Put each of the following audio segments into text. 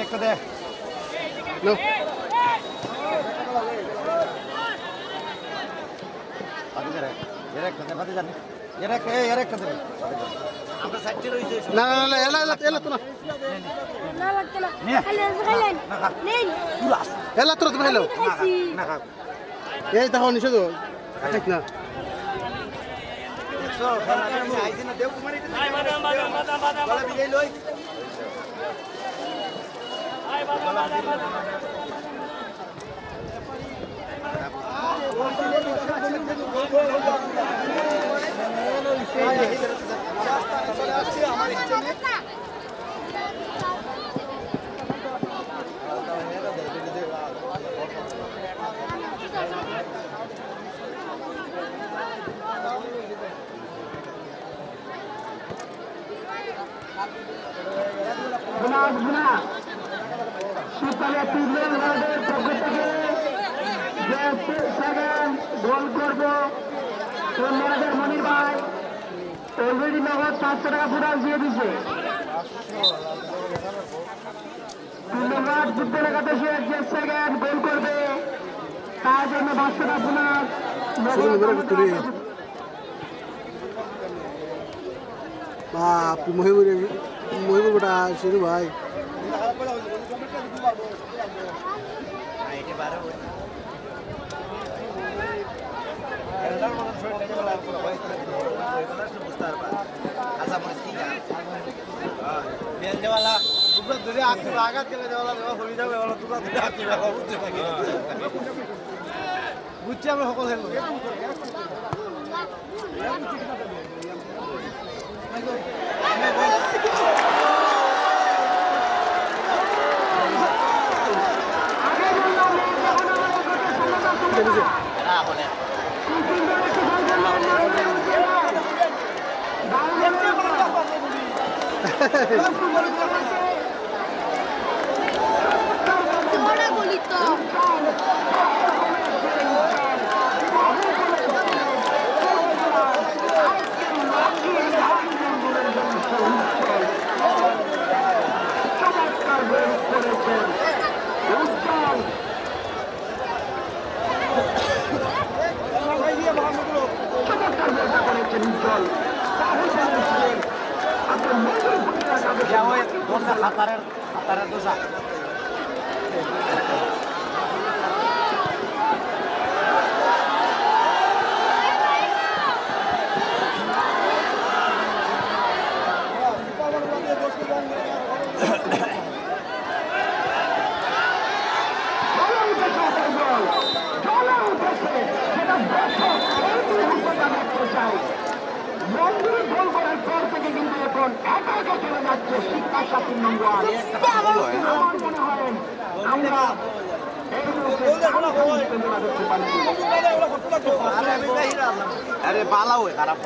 একটা দে না না না এলা এলা এলা তো না এলা তো ভাইলো এই দেখো নিষেধ ঠিক না গোল করবো মনির ভাই অলরেডি নগদ 500 টাকা পুরাল দিয়ে দিছে। ধন্যবাদ ফুটবল একাদশী যে সেকেন্ড গোল করবে তার জন্য 500 টাকা পুরাল বাপ মহিবুর বেটা শিরু ভাই বুঝছি আমরা সকল খাতারের দোষা গোল করার পর থেকে কিন্তু এখন একা একা চলে যাচ্ছে শিক্ষা 7 নম্বর। আমার মনে হয় আমরা আরে বালা হয়ে খারাপ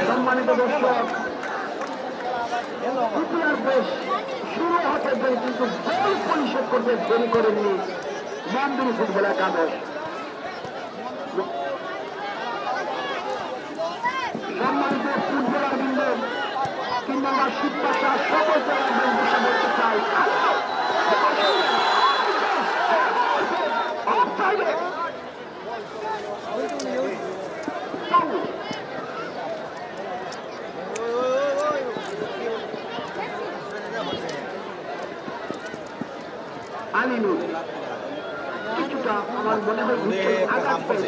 সম্মানিত দর্শক শুরু হতে দেয় কিন্তু গোল পরিশোধ করতে দেরি করেনি মন্দির ফুটবল একাদশ। সম্মানিত ফুটবলার বৃন্দ কিংবা শিক্ষা সকল জায়গায় বলতে চাই আলিনুর কিছুটা আমার মনে হয় আঘাত পেয়েছে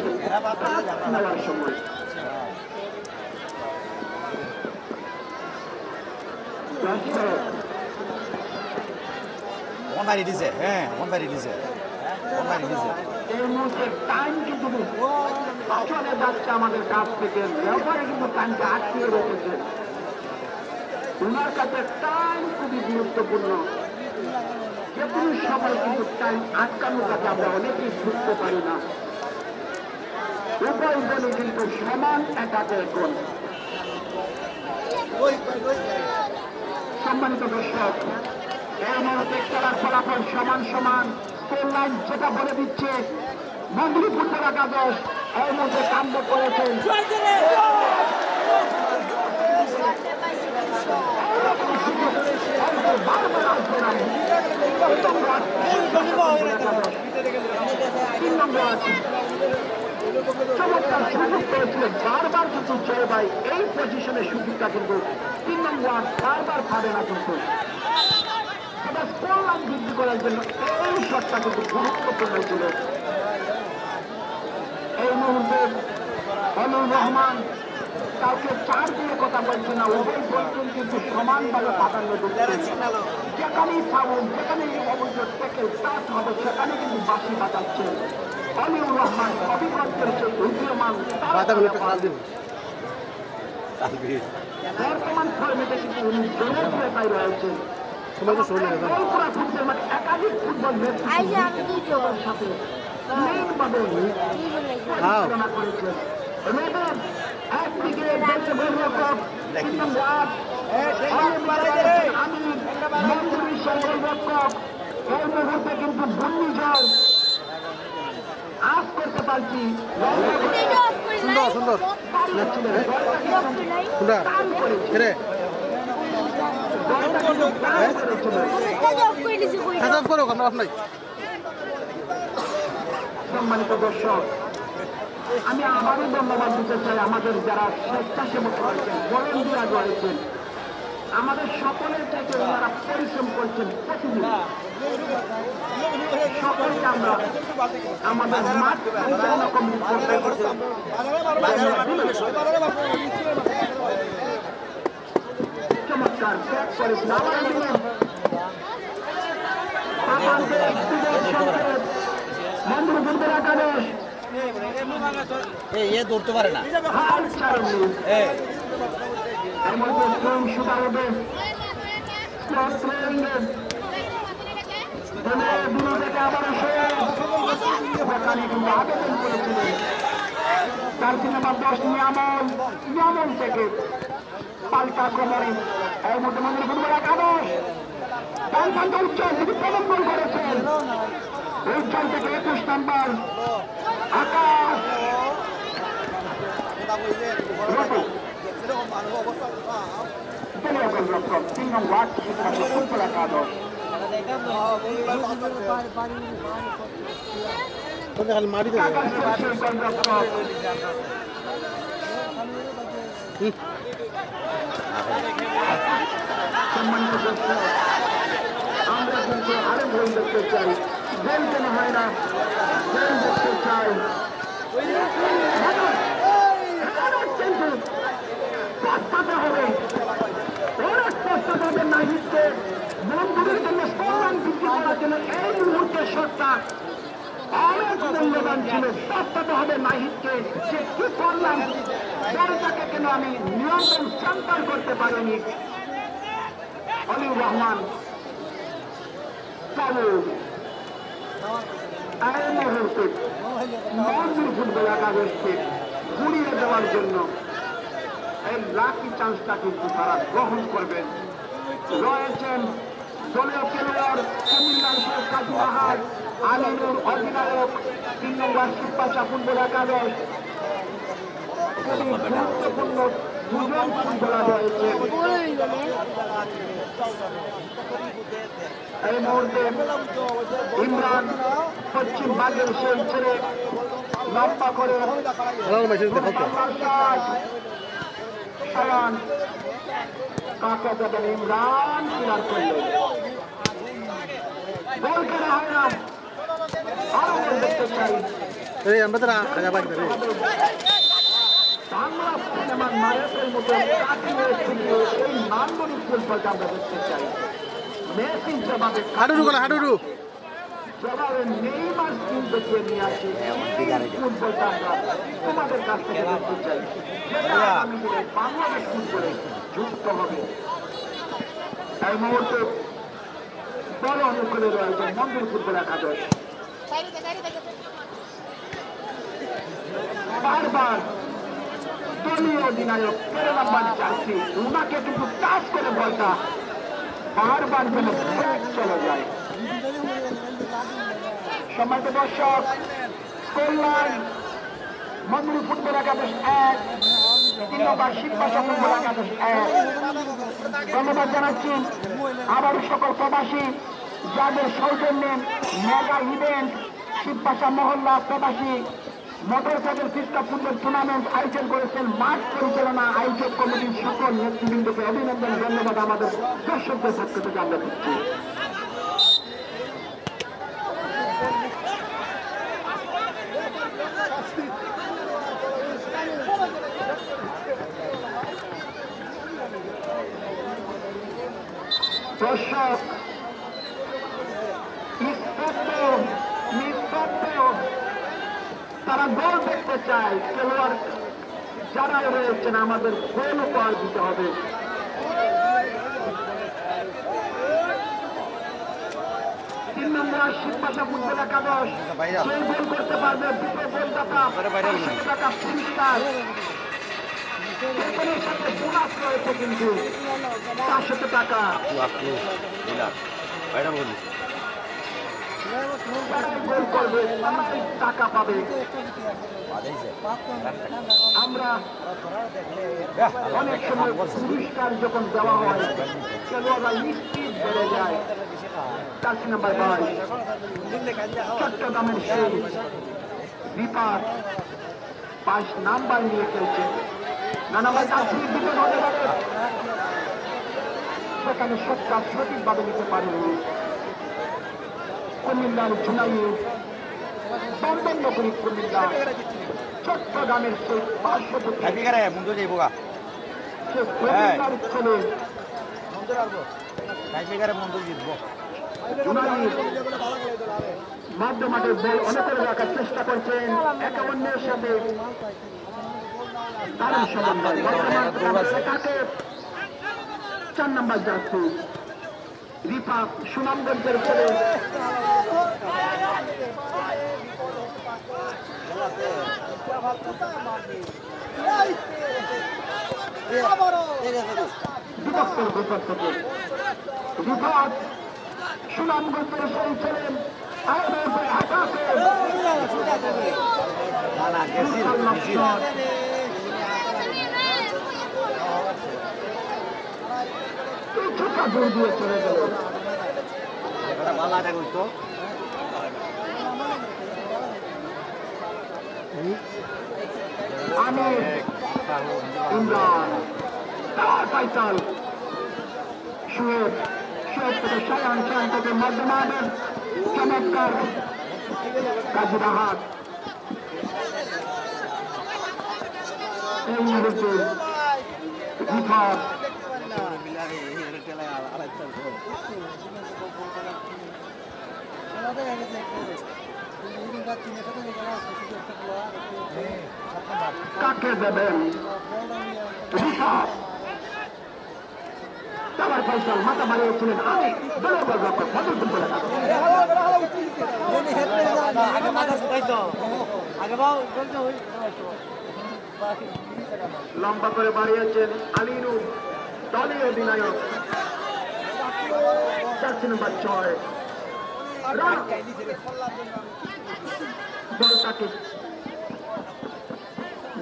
নেওয়ার সময়। হ্যাঁ এই মুহূর্তে টাইম কিন্তু চলে যাচ্ছে আমাদের কাছ থেকে ব্যাপারে কিন্তু টাইমটা আটকিয়ে রেখেছে। ওনার কাছে টাইম খুবই গুরুত্বপূর্ণ। যে কোনো সময় কিন্তু টাইম আটকানোর কাছে আমরা অনেকেই বুঝতে পারি না। উভয় দলই কিন্তু সমান একাতে এখন। সম্মানিত দর্শক, এই মুহূর্তে খেলার ফলাফল সমান সমান। স্কোর লাইন যেটা বলে দিচ্ছে মন্দির ফুটবল একাদশ এই মুহূর্তে কাণ্ড করেছেন। বারবার আসবে না। 3 নম্বর আছে। চমৎকার সুযোগ পেয়েছিল বারবার, কিন্তু জয় ভাই এই পজিশনের সুযোগটা কিন্তু 3 নম্বর বারবার পাবে না। কিন্তু এটা স্কোর লাইন বৃদ্ধি করার জন্য এই শটটা কিন্তু গুরুত্বপূর্ণ ছিল। এই মুহূর্তে অনুর রহমান কাউকে 4 দিয়ে কথা বলছে না, উভয় দলকে কিন্তু সমানভাবে প্রাধান্য দিচ্ছে। যেখানেই ফাউল, যেখানেই অবৈধ ট্যাকেল টাচ হবে সেখানে কিন্তু বাঁশি বাজাচ্ছে অনিউর রহমান। অভিজ্ঞতার সেই উদীয়মান বর্তমান ফর্মেটে কিন্তু উনি জনপ্রিয়তায় রয়েছেন। ফুটবল মাঠে একাধিক ফুটবল ম্যাচ সাথে মেইনভাবে পরিচালনা করেছেন। একদিকে দেশের গোলরক্ষক 3 নম্বর আমি মন্দিরের গোলরক্ষক এই মুহূর্তে কিন্তু ঘূর্ণিঝড় আজ করতে পারছি। সুন্দর সুন্দর সম্মানিত দর্শক, আমি আবারও ধন্যবাদ দিতে চাই আমাদের যারা স্বেচ্ছাসেবক রয়েছেন, ভলেন্টিয়ার রয়েছেন। আমাদের সকলের থেকে ওনারা পরিশ্রম করছেন প্রতিদিন। সকলকে আমরা আমাদের মাঠ পরিচালনা কমিটির পক্ষ থেকে চমৎকার ব্যাট করেছেন। আবার মন্দির ফুটবল একাদশ ধরতে পারে না। হাল ছাড়েননি। এর মধ্যে স্ট্রং শুটার হবে আবারও সেখানে কিন্তু আবেদন করেছিলেন। তার 3 নম্বর 10 নিয়ামল থেকে পাল্টা আক্রমণে এর মধ্যে মন্দির ফুটবল একাদশ উজ্জ্বল তিনি প্রথম গোল করেছেন। উজ্জ্বল থেকে 21 নম্বর আকাশ 3 নম্বর ফুটবল একাদশ। খালি মারি দেবে। সম্মানিত দর্শক, আমরা কিন্তু আরো গোল দেখতে চাই। গোল কেন হয় না, গোল দেখতে চাই। কিন্তু পস্তাতে হবে, অনেক পস্তাতে হবে নাহিদকে বন্ধুদের জন্য সম্মান বৃদ্ধি করার জন্য এই মুহূর্তের শটটা অনেক মূল্যবান ছিল। পস্তাতে হবে নাহিদকে যে কি করলাম, বলটাকে কেন আমি নিয়ন্ত্রণ সন্তান করতে পারিনি। অনিউর রহমান এই মুহূর্তে মন্দির ফুটবল একাদশকে ঘুরিয়ে দেওয়ার জন্য এই লাকি চান্সটা কিন্তু তারা গ্রহণ করবেন। রয়েছেন দলীয় খেলোয়াড় কুমিল্লার শেখ কাজী বাহার, আমিনুর অধিনায়ক 3 নম্বর শিবপাশা ফুটবল একাদশ। খুবই গুরুত্বপূর্ণ 2 জন ফুটবলার রয়েছে এই মুহূর্তে। ইমরান পশ্চিম বাগের সেই ছেড়ে লম্বা করে কাকা যাবেন। ইমরান ক্লিয়ার করলেন, গোল করা হয় না। আরো গোল দেখতে চাই। বাংলা সিনেমার নায়কের মতো কাটিয়ে ফুটবল, এই নান্দনিক ফুটবলটা আমরা দেখতে চাই। মেসির জবাবে যেভাবে নেইমার স্কিল দেখিয়ে নিয়ে আসে ফুটবলটা আমরা তোমাদের কাছ থেকে দেখতে চাই, যেটা আগামী দিনে বাংলাদেশ ফুটবলে যুক্ত হবে। এই মুহূর্তে বল অনুকূলে রয়েছে মন্দির ফুটবল একাদশ। বারবার দলীয় অধিনায়ক 13 নম্বর জার্সি উনাকে কিন্তু টাচ করে বলটা বারবার যেন চলে যায়। সম্মানিত দর্শক, কল্যাণ মন্দির ফুটবল একাদশ 1, 3 নম্বর শিববাসা ফুটবল একাদশ 1। ধন্যবাদ জানাচ্ছি আবার সকল প্রবাসী যাদের সৌজন্যে মেগা ইভেন্ট শিববাসা মহল্লা প্রবাসী মোটরসাইকেল ফিস্টা ফুটবল টুর্নামেন্ট আয়োজন করেছেন। মাঠ পরিচালনা আয়োজক কমিটির সকল নেতৃবৃন্দকে অভিনন্দন, ধন্যবাদ আমাদের দর্শকদের পক্ষ থেকে আমরা দিচ্ছি। দর্শক তারা গোল দেখতে চায়, খেলোয়াড় যারা রয়েছেন আমাদের গোল উপহার দিতে হবে। 3 নম্বর শিববাসা ফুটবল একাদশ যে গোল করতে পারবে দুটো গোলদাতা 500 টাকা পুরস্কার। বেতনের সাথে বোনাস রয়েছে কিন্তু 500 টাকা। গোল করবে তারাই টাকা পাবে। আমরা অনেক সময় পুরস্কার যখন দেওয়া হয় খেলোয়াড়রা নিশ্চিত বেড়ে যায়। 4 নম্বর 22 চট্টগ্রামের সেই বিপাক 5 নাম্বার নিয়ে খেলছে। না নাম্বার চাকরির বিপদ হতে পারে, সেখানে সবটা সঠিকভাবে নিতে পারেনি কুমিল্লার জুনাইদ বন্ধন নগরী কুমিল্লা। চট্টগ্রামের সেই পার্শ্ববর্তী ছেলে মাঠে বল অনেকের রাখার চেষ্টা করছেন, একে অন্যের সাথে দারুণ সমন্বয়। 4 নম্বর জার্সি রিফাত সুনামগঞ্জের ছেলে বিপক্ষের ভেতর থেকে রিফাত সুনামগঞ্জের সেই ছেলে কিছুটা দূর দিয়ে চলে গেল। আমির ইমরান ফাইসাল শুয়েব থেকে শায়ান, শায়ান থেকে মধ্যমানের চমৎকার কাজুরাহাট। এই মুহূর্তে রিফাত কাকে দেবেন? রিফাত তাবার ফয়সাল মাথা বাড়িয়েছিলেন। আমি দলের গোলরক্ষক মধুর ফুটবল লম্বা করে বাড়িয়েছেন আলিনুর দলীয় অধিনায়ক 4 নম্বর 6 বলটাকে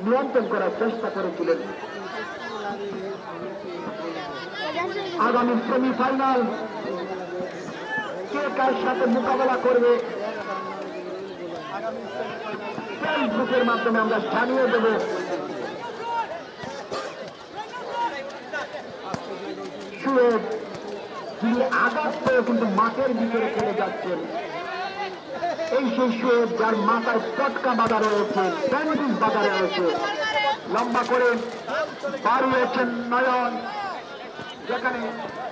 নিয়ন্ত্রণ করার চেষ্টা করেছিলেন। আগামী সেমিফাইনাল কে কার সাথে মোকাবেলা করবে ফেসবুকের মাধ্যমে আমরা জানিয়ে দেব। শুয়েব যিনি আঘাত পেয়ে কিন্তু মাঠের ভিতরে খেলে যাচ্ছেন, এই সেই শুয়েব যার মাথায় পটকা বাঁধা রয়েছে, ব্যান্ডেজ বাঁধা রয়েছে। লম্বা করে বাড়িয়েছেন নয়ন, যেখানে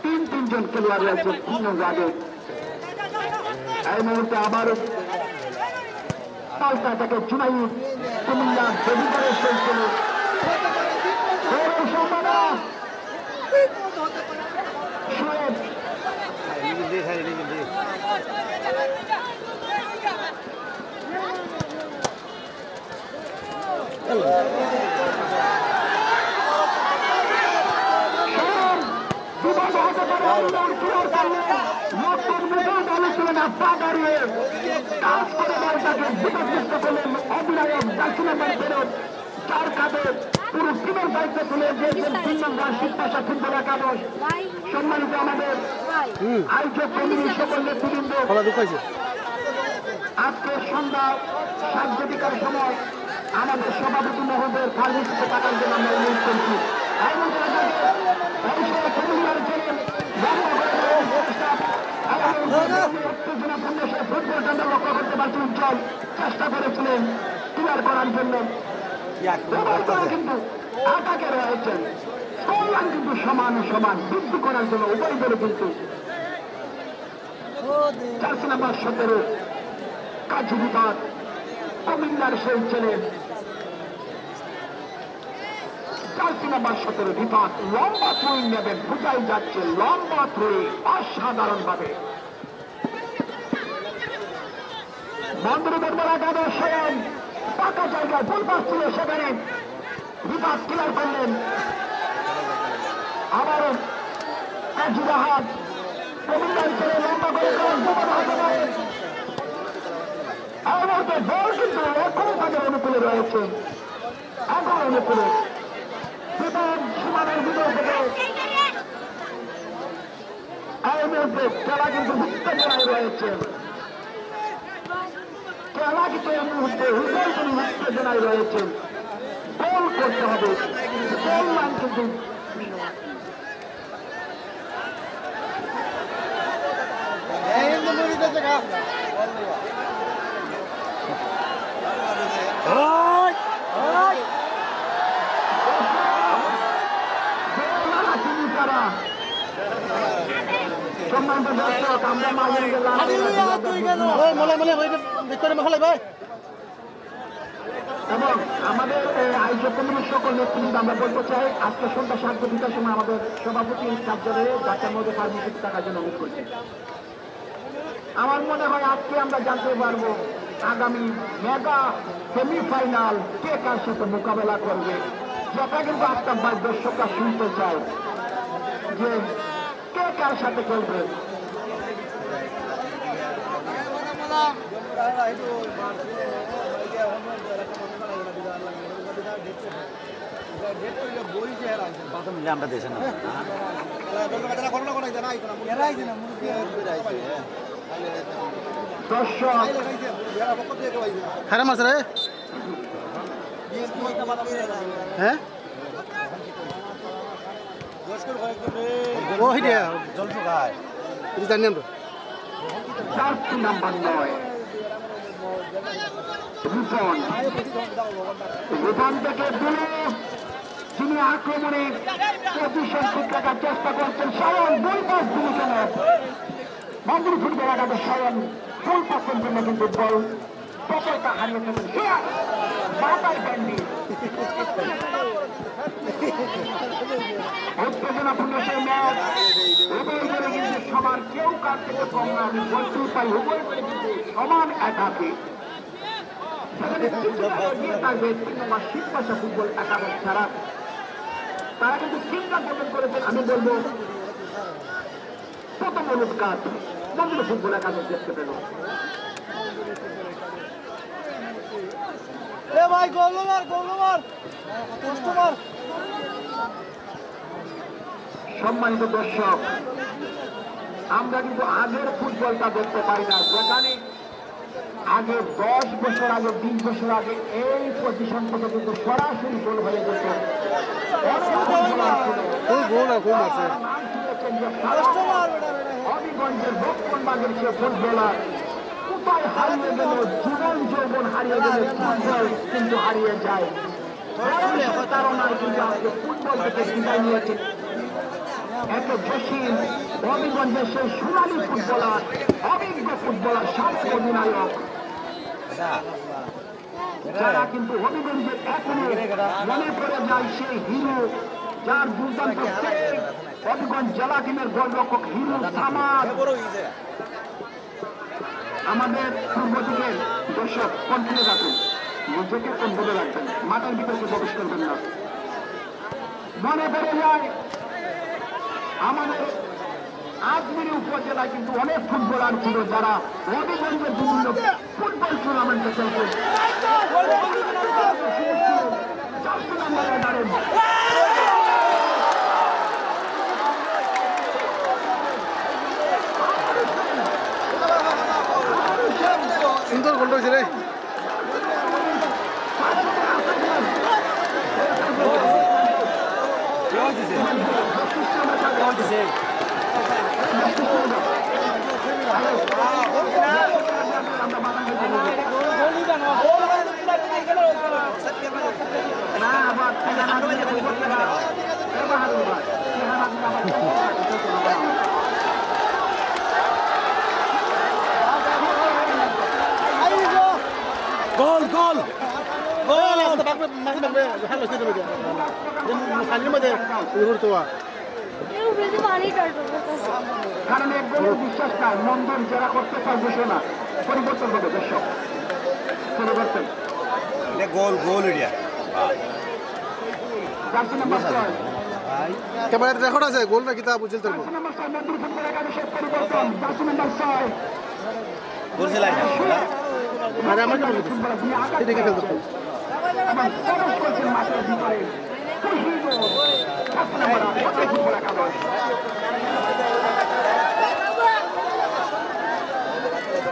3 জন খেলোয়াড় রয়েছে ভিন্ন জায়গায়। এই মুহূর্তে আবারও পাল্টা থেকে জুনাইদ কুমিল্লা বেবিকারের চলছিল শোয়েব সম্মানিত আমাদের আয়োজক কমিটির সকল নেতৃবৃন্দ, আজকের সন্ধ্যা সাংবাদিকার সময় আমাদের সভাপতি মহোদয়ের ফার্মেসিতে থাকার জন্য আমরা অনুরোধ করছি। লক্ষ্য করতে পারছি উজ্জ্বল চেষ্টা করেছিলেন ক্লিয়ার করার জন্য, কিন্তু আটাকে রয়েছেন কল্যাণ কিন্তু সমান সমান বৃদ্ধি করার জন্য উভয় দলে কিন্তু 4 নাম্বার 17 কাজী বিভাগ কুমিল্লার সেই ছেলে 4 নাম্বার 17 বিভাগ লম্বা থ্রোয়িং নেবেন, বুঝাই যাচ্ছে লম্বা থ্রোয়িং অসাধারণ ভাবে মন্দিরের বলা গেল স্বয়ং পাকা জায়গায় ভুল পাস ছিল, সেখানে বিভাগ ক্লিয়ার করলেন। আবারও কাজুরাহাট কুমিল্লার ছেলে লম্বা করে বল কিন্তু এখনো তাদের অনুকূলে রয়েছে, এখন অনুকূলে বিভাগ সীমানের ভিতর থেকে এই মুহূর্তে খেলা কিন্তু উত্তেজনায় রয়েছে, খেলা কিন্তু এই মুহূর্তে হৃদয় তিনি উত্তেজনায় রয়েছেন। গোল করতে হবে, গোল মান কিন্তু এবং আমাদের আয়োজক কমিটির সকল নেতৃবৃন্দ আমরা বলতে চাই আজকে সন্ধ্যা 7টার সময় আমাদের সভাপতি কার্যালয়ে যাত্রার মধ্যে ফার্মেসিতে টাকার জন্য অনুরোধ করছি। আমার মনে হয় আজকে আমরা জানতে পারবো আগামী মেগা সেমিফাইনাল কে কার সাথে মোকাবেলা করবে, যেটা কিন্তু একটা দর্শকরা শুনতে চায় যে কে কার সাথে খেলবে। আমরা দেশে না খারাপ মাছ রে হ্যাঁ ও হিডিয়া জল শুকায় জানি আমরা 4 নাম্বার 9 রূপন থেকে দিলে যিনি আক্রমণে পজিশন ঠিক রাখার চেষ্টা করছেন স্বয়ং 2 পাস ডিভিশনে মন্দির ফুটবল আগামী স্বয়ং ফুল পাসের জন্য কিন্তু বল পকেটটা হারিয়েছেন মাথায় ব্যান্ডি উত্তেজনাপূর্ণ সেই ম্যাচ উভয় দলে কিন্তু সমান, কেউ কার থেকে কম না, আমি বলতেই পাই উভয় দলে কিন্তু সমান একাকে ফুটবল একাদশ ছাড়া তারা কিন্তু 3টা গোল করেছেন। আমি বলবো প্রথম হলুদ কাজ মন্দির ফুটবল একাদশ দেখতে পেল। সম্মানিত দর্শক, আমরা কিন্তু আগের ফুটবলটা দেখতে পাই না, যেখানে আগে 10 বছর আগে 20 বছর আগে এই পজিশন থেকে কিন্তু সরাসরি গোল হয়ে যেত। হবিগঞ্জের দক্ষিণবাগের সে ফুটবলার কোথায় হারিয়ে গেল, জীবন যৌবন হারিয়ে গেলে ফুটবল কিন্তু হারিয়ে যায়। কারণ কিন্তু আজকে ফুটবল থেকে বিদায় নিয়েছে এত জসীম হবিগঞ্জের সেই সোনালী ফুটবলার, অভিজ্ঞ ফুটবলার, সাবেক অধিনায়ক, যারা কিন্তু হবিগঞ্জের এখনো মনে পড়ে যায় সেই হিরো, যার দুর্দান্ত সেভ, হবিগঞ্জ জেলা টিমের গোলরক্ষক হিরো সামাদ। আমাদের পূর্ব দিকের দর্শক কন্টিনিউ রাখুন, নিজেকে কন্ট্রোলে রাখবেন, মাঠের ভিতরে প্রবেশ করবেন না। মনে পড়ে যায় আমাদের আজমিরি উপজেলায় কিন্তু অনেক ফুটবলার ছিল যারা হবিগঞ্জের বিভিন্ন ফুটবল টুর্নামেন্টে খেলতেন। সুন্দর গোল হয়েছে রে। গোল গোল গোল আসতে পারবে মাঝে পারবে ভালো হইতে দেবে খালির মধ্যে ঘুরতোয়া কারণ এক গোলের বিশ্বাস নাই, মন্দির যারা করতে পারবে না, পরিবর্তন হবে দর্শক, পরিবর্তন। গোল গোল এরিয়া জার্সি নাম্বার 6, ক্যামেরাতে রেকর্ড আছে গোল না কিতা বুঝতে পারবো। জার্সি নাম্বার 6 মন্দির ফুটবল একাদশের পরিবর্তন, জার্সি নাম্বার 6 বলছে লাইন আরে আমার কেমন হইছে ফুটবলার দিয়ে আঘাত এদিকে খেলতে এবং প্রবেশ করছেন মাঠের ভিতরে। জার্সি নাম্বার 8 ফুটবল একাদশ